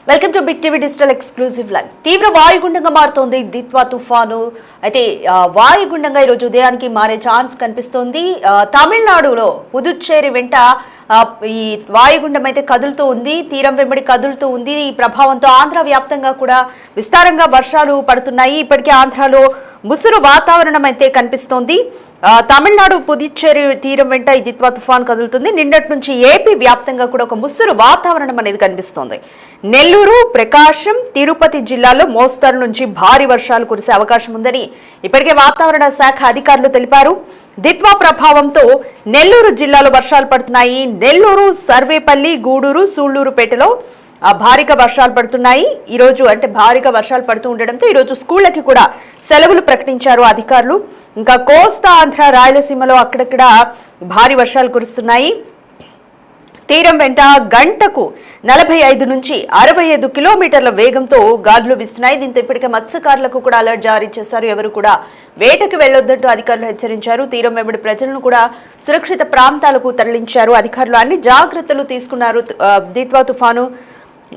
Welcome to Big TV digital exclusive live. తీవ్ర వాయుగుండంగా మారుతోంది దిత్వా తుఫాను. అయితే వాయుగుండంగా ఈరోజు ఉదయానికి మారే ఛాన్స్ కనిపిస్తోంది. తమిళనాడులో పుదుచ్చేరి వెంట ఈ వాయుగుండం అయితే కదులుతూ ఉంది, తీరం వెంబడి కదులుతూ ఉంది. ఈ ప్రభావంతో ఆంధ్ర వ్యాప్తంగా కూడా విస్తారంగా వర్షాలు పడుతున్నాయి. ఇప్పటికే ఆంధ్రాలో ముసురు వాతావరణం అయితే కనిపిస్తోంది. తమిళనాడు పుదుచ్చేరి తీరం వెంట ఈ దిత్వా తుఫాన్ కదులుతుంది. నిన్నటి నుంచి ఏపీ వ్యాప్తంగా కూడా ఒక ముసురు వాతావరణం అనేది కనిపిస్తోంది. నెల్లూరు, ప్రకాశం, తిరుపతి జిల్లాలో మోస్తరు నుంచి భారీ వర్షాలు కురిసే అవకాశం ఉందని ఇప్పటికే వాతావరణ శాఖ అధికారులు తెలిపారు. దిత్వా ప్రభావంతో నెల్లూరు జిల్లాలో వర్షాలు పడుతున్నాయి. నెల్లూరు, సర్వేపల్లి, గూడూరు, సూళ్లూరుపేటలో భారీగా వర్షాలు పడుతున్నాయి. ఈరోజు అంటే భారీగా వర్షాలు పడుతూ ఉండడంతో ఈరోజు స్కూళ్లకి కూడా సెలవులు ప్రకటించారు అధికారులు. ఇంకా కోస్తా ఆంధ్ర, రాయలసీమలో అక్కడక్కడ భారీ వర్షాలు కురుస్తున్నాయి. తీరం వెంట గంటకు 45 నుంచి 65 కిలోమీటర్ల వేగంతో గాలులు వీస్తున్నాయి. దీంతో ఇప్పటికే మత్స్యకారులకు కూడా అలర్ట్ జారీ చేశారు. ఎవరు కూడా వేటకు వెళ్లొద్దంటూ అధికారులు హెచ్చరించారు. తీరం వెంబడి ప్రజలను కూడా సురక్షిత ప్రాంతాలకు తరలించారు. అధికారులు అన్ని జాగ్రత్తలు తీసుకున్నారు. దిత్వా తుఫాను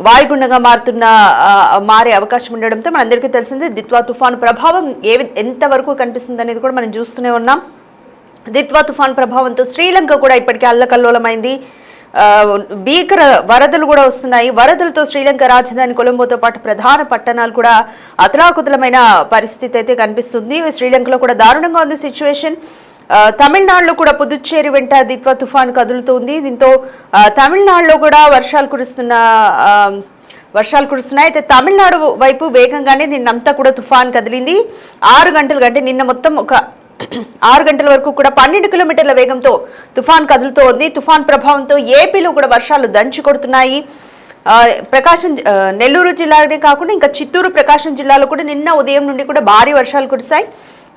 వాయుగుండంగా మారే అవకాశం ఉండడంతో మనందరికీ తెలిసిందే. దిత్వా తుఫాను ప్రభావం ఎంతవరకు కనిపిస్తుంది అనేది కూడా మనం చూస్తూనే ఉన్నాం. దిత్వా తుఫాను ప్రభావంతో శ్రీలంక కూడా ఇప్పటికే అల్లకల్లోలమైంది. భీకర వరదలు కూడా వస్తున్నాయి. వరదలతో శ్రీలంక రాజధాని కొలంబోతో పాటు ప్రధాన పట్టణాలు కూడా అతలాకుతలమైన పరిస్థితి అయితే కనిపిస్తుంది. శ్రీలంకలో కూడా దారుణంగా ఉంది సిచ్యువేషన్. తమిళనాడులో కూడా పుదుచ్చేరి వెంట దిత్వా తుఫాను కదులుతుంది. దీంతో తమిళనాడులో కూడా వర్షాలు కురుస్తున్నాయి. అయితే తమిళనాడు వైపు వేగంగానే నిన్నంతా కూడా తుఫాన్ కదిలింది. 6 గంటలు అంటే నిన్న మొత్తం ఒక 6 గంటల వరకు కూడా 12 కిలోమీటర్ల వేగంతో తుఫాన్ కదులుతూ ఉంది. తుఫాన్ ప్రభావంతో ఏపీలో కూడా వర్షాలు దంచి కొడుతున్నాయి. నెల్లూరు జిల్లానే కాకుండా ఇంకా చిత్తూరు, ప్రకాశం జిల్లాలో కూడా నిన్న ఉదయం నుండి కూడా భారీ వర్షాలు కురిశాయి.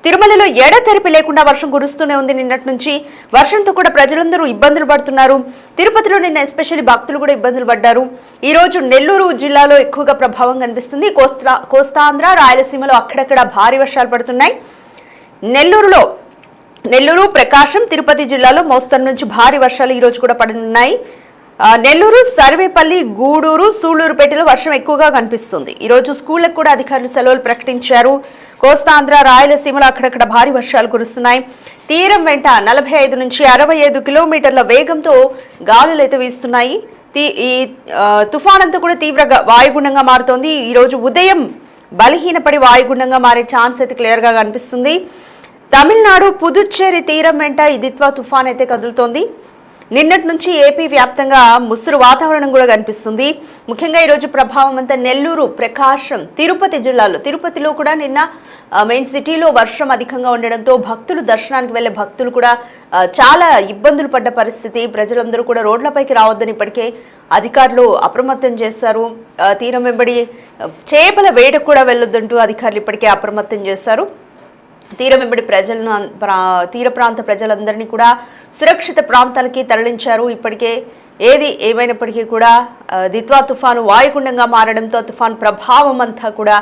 తిరుమలలో ఎడతెరిపి లేకుండా వర్షం కురుస్తూనే ఉంది. నిన్నటి నుంచి వర్షంతో కూడా ప్రజలందరూ ఇబ్బందులు పడుతున్నారు. తిరుపతిలో నిన్న ఎస్పెషల్లీ భక్తులు కూడా ఇబ్బందులు పడ్డారు. ఈ రోజు నెల్లూరు జిల్లాలో ఎక్కువగా ప్రభావం కనిపిస్తుంది. కోస్తాంధ్ర, రాయలసీమలో అక్కడక్కడ భారీ వర్షాలు పడుతున్నాయి. నెల్లూరు, ప్రకాశం, తిరుపతి జిల్లాలో మోస్తరు నుంచి భారీ వర్షాలు ఈ రోజు కూడా పడనున్నాయి. నెల్లూరు, సర్వేపల్లి, గూడూరు, సూళ్లూరుపేటలో వర్షం ఎక్కువగా కనిపిస్తుంది. ఈ రోజు స్కూళ్లకు కూడా అధికారులు సెలవులు ప్రకటించారు. కోస్తాంధ్ర, రాయలసీమలో అక్కడక్కడ భారీ వర్షాలు కురుస్తున్నాయి. తీరం వెంట 45 నుంచి 65 కిలోమీటర్ల వేగంతో గాలులు అయితే వీస్తున్నాయి. ఈ తుఫాన్ అంతా కూడా తీవ్ర వాయుగుండంగా మారుతోంది. ఈ రోజు ఉదయం బలహీనపడి వాయుగుండంగా మారే ఛాన్స్ అయితే క్లియర్ గా కనిపిస్తుంది. తమిళనాడు, పుదుచ్చేరి తీరం వెంట ఈ దిత్వా తుఫాన్ అయితే కదులుతోంది. నిన్నటి నుంచి ఏపీ వ్యాప్తంగా ముసురు వాతావరణం కూడా కనిపిస్తుంది. ముఖ్యంగా ఈరోజు ప్రభావం అంతా నెల్లూరు, ప్రకాశం, తిరుపతి జిల్లాలో. తిరుపతిలో కూడా నిన్న మెయిన్ సిటీలో వర్షం అధికంగా ఉండడంతో దర్శనానికి వెళ్లే భక్తులు కూడా చాలా ఇబ్బందులు పడ్డ పరిస్థితి. ప్రజలందరూ కూడా రోడ్లపైకి రావద్దని ఇప్పటికే అధికారులు అప్రమత్తం చేశారు. తీరం వెంబడి చేపల వేటకు కూడా వెళ్లొద్దంటూ అధికారులు ఇప్పటికే అప్రమత్తం చేశారు. తీరం వెంబడి తీర ప్రాంత ప్రజలందరినీ కూడా సురక్షిత ప్రాంతాలకి తరలించారు. ఇప్పటికే ఏది ఏమైనప్పటికీ కూడా దిత్వా తుఫాను వాయుగుండంగా మారడంతో తుఫాన్ ప్రభావం అంతా కూడా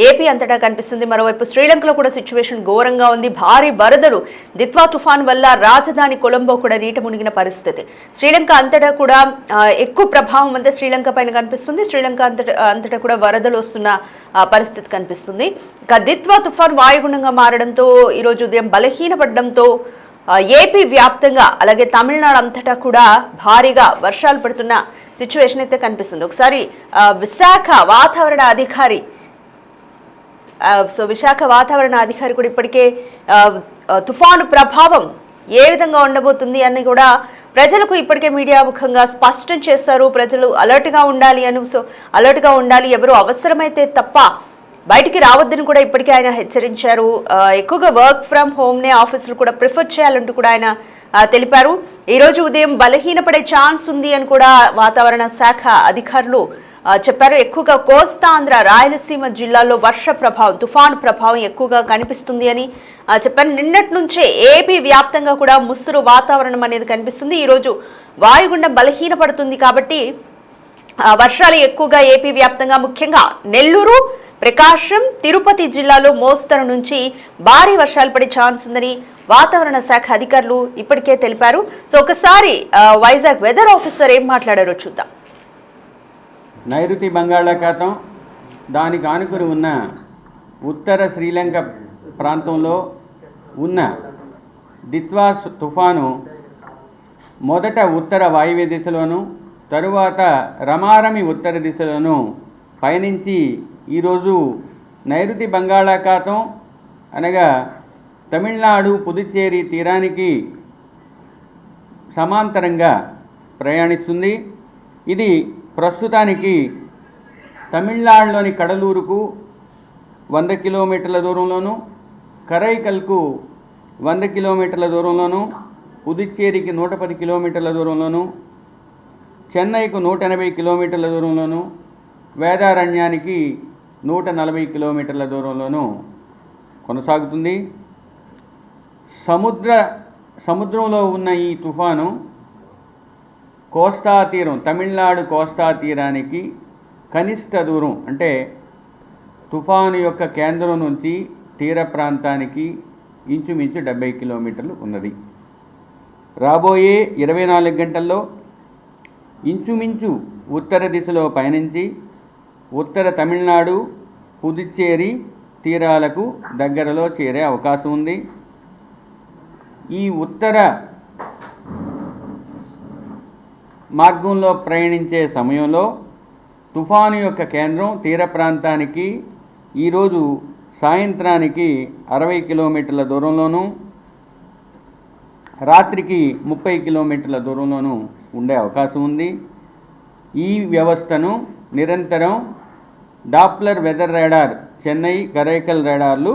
ఏపీ అంతటా కనిపిస్తుంది. మరోవైపు శ్రీలంకలో కూడా సిచ్యువేషన్ ఘోరంగా ఉంది. భారీ వరదలు దిత్వా తుఫాన్ వల్ల రాజధాని కొలంబో కూడా నీట మునిగిన పరిస్థితి. శ్రీలంక అంతటా కూడా ఎక్కువ ప్రభావం అంతా శ్రీలంక పైన కనిపిస్తుంది. శ్రీలంక అంతటా కూడా వరదలు వస్తున్న పరిస్థితి కనిపిస్తుంది. ఇక దిత్వా తుఫాన్ వాయుగుండంగా మారడంతో ఈరోజు ఉదయం బలహీనపడడంతో ఏపీ వ్యాప్తంగా అలాగే తమిళనాడు అంతటా కూడా భారీగా వర్షాలు పడుతున్న సిచ్యువేషన్ అయితే కనిపిస్తుంది. ఒకసారి విశాఖ వాతావరణ అధికారి కూడా ఇప్పటికే తుఫాను ప్రభావం ఏ విధంగా ఉండబోతుంది అని కూడా ప్రజలకు ఇప్పటికే మీడియా ముఖంగా స్పష్టం చేశారు. ప్రజలు అలర్ట్గా ఉండాలి, ఎవరు అవసరమైతే తప్ప బయటికి రావద్దని కూడా ఇప్పటికే ఆయన హెచ్చరించారు. ఎక్కువగా వర్క్ ఫ్రమ్ హోమ్నే ఆఫీసులు కూడా ప్రిఫర్ చేయాలంటూ కూడా ఆయన తెలిపారు. ఈ రోజు ఉదయం బలహీనపడే ఛాన్స్ ఉంది అని కూడా వాతావరణ శాఖ అధికారులు చెప్పారు. ఎక్కువగా కోస్తాంధ్ర, రాయలసీమ జిల్లాల్లో తుఫాను ప్రభావం ఎక్కువగా కనిపిస్తుంది అని చెప్పారు. నిన్నటి నుంచే ఏపీ వ్యాప్తంగా కూడా ముసురు వాతావరణం అనేది కనిపిస్తుంది. ఈరోజు వాయుగుండం బలహీనపడుతుంది కాబట్టి వర్షాలు ఎక్కువగా ఏపీ వ్యాప్తంగా ముఖ్యంగా నెల్లూరు, ప్రకాశం, తిరుపతి జిల్లాలో మోస్తరు నుంచి భారీ వర్షాలు పడే ఛాన్స్ ఉందని వాతావరణ శాఖ అధికారులు ఇప్పటికే తెలిపారు. సో ఒకసారి వైజాగ్ వెదర్ ఆఫీసర్ ఏం మాట్లాడారో చూద్దాం. నైరుతి బంగాళాఖాతం దానికి ఆనుకుని ఉన్న ఉత్తర శ్రీలంక ప్రాంతంలో ఉన్న దిత్వా తుఫాను మొదట ఉత్తర వాయువ్య దిశలోను తరువాత రమారమి ఉత్తర దిశలోను పయనించి ఈరోజు నైరుతి బంగాళాఖాతం అనగా తమిళనాడు పుదుచ్చేరి తీరానికి సమాంతరంగా ప్రయాణిస్తుంది. ఇది ప్రస్తుతానికి తమిళనాడులోని కడలూరుకు 100 కిలోమీటర్ల దూరంలోను, కరైకల్కు 100 కిలోమీటర్ల దూరంలోను, పుదుచ్చేరికి 110 కిలోమీటర్ల దూరంలోను, చెన్నైకు 180 కిలోమీటర్ల దూరంలోను, వేదారణ్యానికి 140 కిలోమీటర్ల దూరంలోను కొనసాగుతుంది. సముద్రంలో ఉన్న ఈ తుఫాను కోస్తా తీరం, తమిళనాడు కోస్తా తీరానికి కనిష్ట దూరం అంటే తుఫాను యొక్క కేంద్రం నుంచి తీర ప్రాంతానికి ఇంచుమించు 70 కిలోమీటర్లు ఉన్నది. రాబోయే 24 గంటల్లో ఇంచుమించు ఉత్తర దిశలో పయనించి ఉత్తర తమిళనాడు పుదుచ్చేరి తీరాలకు దగ్గరలో చేరే అవకాశం ఉంది. ఈ ఉత్తర మార్గంలో ప్రయాణించే సమయంలో తుఫాను యొక్క కేంద్రం తీర ప్రాంతానికి ఈరోజు సాయంత్రానికి 60 కిలోమీటర్ల దూరంలోనూ రాత్రికి 30 కిలోమీటర్ల దూరంలోనూ ఉండే అవకాశం ఉంది. ఈ వ్యవస్థను నిరంతరం Doppler weather radar Chennai Karaikal రాడార్లు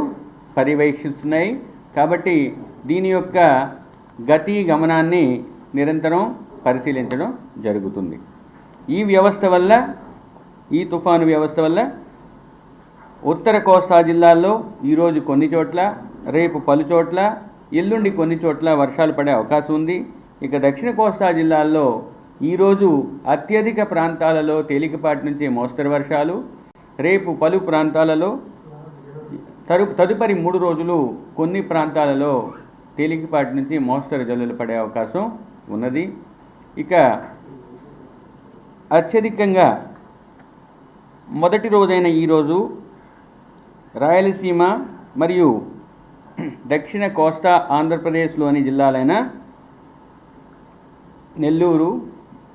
పర్యవేక్షిస్తున్నాయి. కాబట్టి దీని యొక్క గతి గమనాన్ని నిరంతరం పరిశీలించడం జరుగుతుంది. ఈ తుఫాను వ్యవస్థ వల్ల ఉత్తర కోస్తా జిల్లాల్లో ఈరోజు కొన్ని చోట్ల, రేపు పలు చోట్ల, ఎల్లుండి కొన్ని చోట్ల వర్షాలు పడే అవకాశం ఉంది. ఇక దక్షిణ కోస్తా జిల్లాల్లో ఈరోజు అత్యధిక ప్రాంతాలలో తేలికపాటి నుంచి మోస్తరు వర్షాలు, రేపు పలు ప్రాంతాలలో, తదుపరి 3 రోజులు కొన్ని ప్రాంతాలలో తేలికపాటి నుంచి మోస్తరు జల్లులు పడే అవకాశం ఉన్నది. ఇక అత్యధికంగా మొదటి రోజైన ఈరోజు రాయలసీమ మరియు దక్షిణ కోస్తా ఆంధ్రప్రదేశ్లోని జిల్లాలైన నెల్లూరు,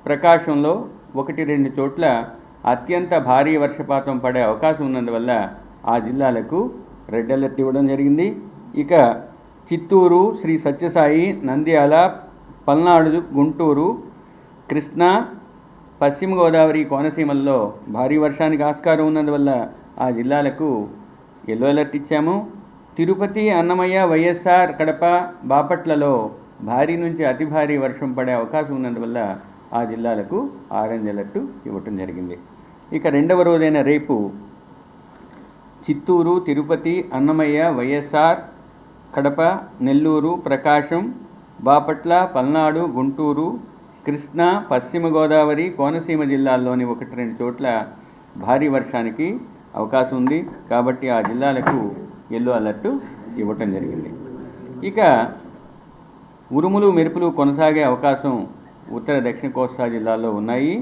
ప్రకాశంలో 1-2 చోట్ల అత్యంత భారీ వర్షపాతం పడే అవకాశం ఉన్నందువల్ల ఆ జిల్లాలకు రెడ్ అలర్ట్ ఇవ్వడం జరిగింది. ఇక చిత్తూరు, శ్రీ సత్యసాయి, నంద్యాల, పల్నాడు, గుంటూరు, కృష్ణా, పశ్చిమ గోదావరి, కోనసీమల్లో భారీ వర్షానికి ఆస్కారం ఉన్నందువల్ల ఆ జిల్లాలకు ఎల్లో అలర్ట్ ఇచ్చాము. తిరుపతి, అన్నమయ్య, వైఎస్ఆర్, కడప, బాపట్లలో భారీ నుంచి అతి భారీ వర్షం పడే అవకాశం ఉన్నందువల్ల ఆ జిల్లాలకు ఆరెంజ్ అలర్ట్ ఇవ్వటం జరిగింది. ఇక రెండవ రోజైన రేపు చిత్తూరు, తిరుపతి, అన్నమయ్య, వైఎస్ఆర్, కడప, నెల్లూరు, ప్రకాశం, బాపట్ల, పల్నాడు, గుంటూరు, కృష్ణా, పశ్చిమ గోదావరి, కోనసీమ జిల్లాల్లోని 1-2 చోట్ల భారీ వర్షానికి అవకాశం ఉంది. కాబట్టి ఆ జిల్లాలకు ఎల్లో అలర్టు ఇవ్వటం జరిగింది. ఇక ఉరుములు మెరుపులు కొనసాగే అవకాశం ఉత్తర దక్షిణ కోస్తా జిల్లాల్లో ఉన్నాయి.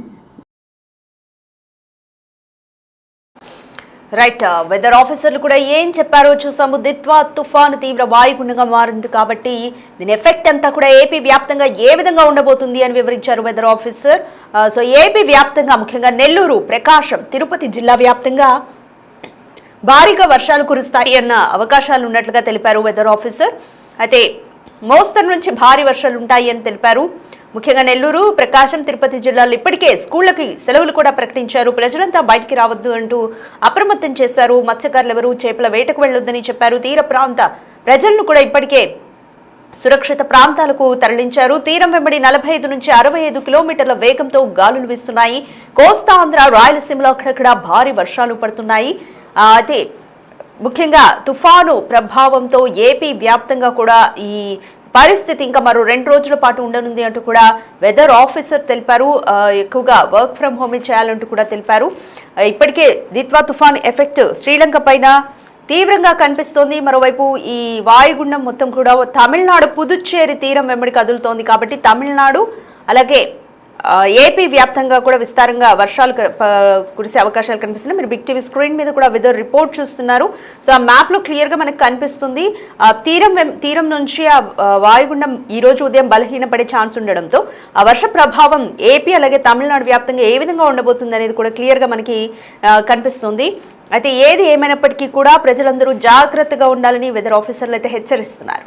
రైట్, వెదర్ ఆఫీసర్లు కూడా ఏం చెప్పారో చూసాము. దిత్వా తుఫాను తీవ్ర వాయుగుండంగా మారింది కాబట్టి దీని ఎఫెక్ట్ అంతా కూడా ఏపీ వ్యాప్తంగా ఏ విధంగా ఉండబోతుంది అని వివరించారు వెదర్ ఆఫీసర్. సో ఏపీ వ్యాప్తంగా ముఖ్యంగా నెల్లూరు, ప్రకాశం, తిరుపతి జిల్లా వ్యాప్తంగా భారీగా వర్షాలు కురుస్తాయి అన్న అవకాశాలు ఉన్నట్లుగా తెలిపారు వెదర్ ఆఫీసర్. అయితే మోస్తరు నుంచి భారీ వర్షాలు ఉంటాయి అని తెలిపారు. ముఖ్యంగా నెల్లూరు, ప్రకాశం, తిరుపతి జిల్లాల్లో ఇప్పటికే స్కూళ్లకి సెలవులు కూడా ప్రకటించారు. ప్రజలంతా బయటికి రావద్దు అంటూ అప్రమత్తం చేశారు. మత్స్యకారులు ఎవరూ చేపల వేటకు వెళ్లొద్దని చెప్పారు. తీర ప్రాంత ప్రజలను కూడా ఇప్పటికే సురక్షిత ప్రాంతాలకు తరలించారు. తీరం వెంబడి 45 నుంచి 65 కిలోమీటర్ల వేగంతో గాలులు వీస్తున్నాయి. కోస్తా ఆంధ్ర, రాయలసీమలో అక్కడక్కడ భారీ వర్షాలు పడుతున్నాయి. అయితే ముఖ్యంగా తుఫాను ప్రభావంతో ఏపీ వ్యాప్తంగా కూడా ఈ పరిస్థితి ఇంకా మరో 2 రోజుల పాటు ఉండనుంది అంటూ కూడా వెదర్ ఆఫీసర్ తెలిపారు. ఎక్కువగా వర్క్ ఫ్రమ్ హోమ్ చేయాలంటూ కూడా తెలిపారు. ఇప్పటికే దిత్వా తుఫాన్ ఎఫెక్ట్ శ్రీలంక పైన తీవ్రంగా కనిపిస్తోంది. మరోవైపు ఈ వాయుగుండం మొత్తం కూడా తమిళనాడు పుదుచ్చేరి తీరం వెంబడి కదులుతోంది. కాబట్టి తమిళనాడు అలాగే ఏపీ వ్యాప్తంగా కూడా విస్తారంగా వర్షాలు కురిసే అవకాశాలు కనిపిస్తున్నాయి. మీరు బిగ్ టీవీ స్క్రీన్ మీద కూడా వెదర్ రిపోర్ట్ చూస్తున్నారు. సో ఆ మ్యాప్ లో క్లియర్ గా మనకు కనిపిస్తుంది. తీరం నుంచి ఆ వాయుగుండం ఈ రోజు ఉదయం బలహీనపడే ఛాన్స్ ఉండడంతో ఆ వర్ష ప్రభావం ఏపీ అలాగే తమిళనాడు వ్యాప్తంగా ఏ విధంగా ఉండబోతుంది అనేది కూడా క్లియర్ గా మనకి కనిపిస్తుంది. అయితే ఏది ఏమైనప్పటికీ కూడా ప్రజలందరూ జాగ్రత్తగా ఉండాలని వెదర్ ఆఫీసర్లు అయితే హెచ్చరిస్తున్నారు.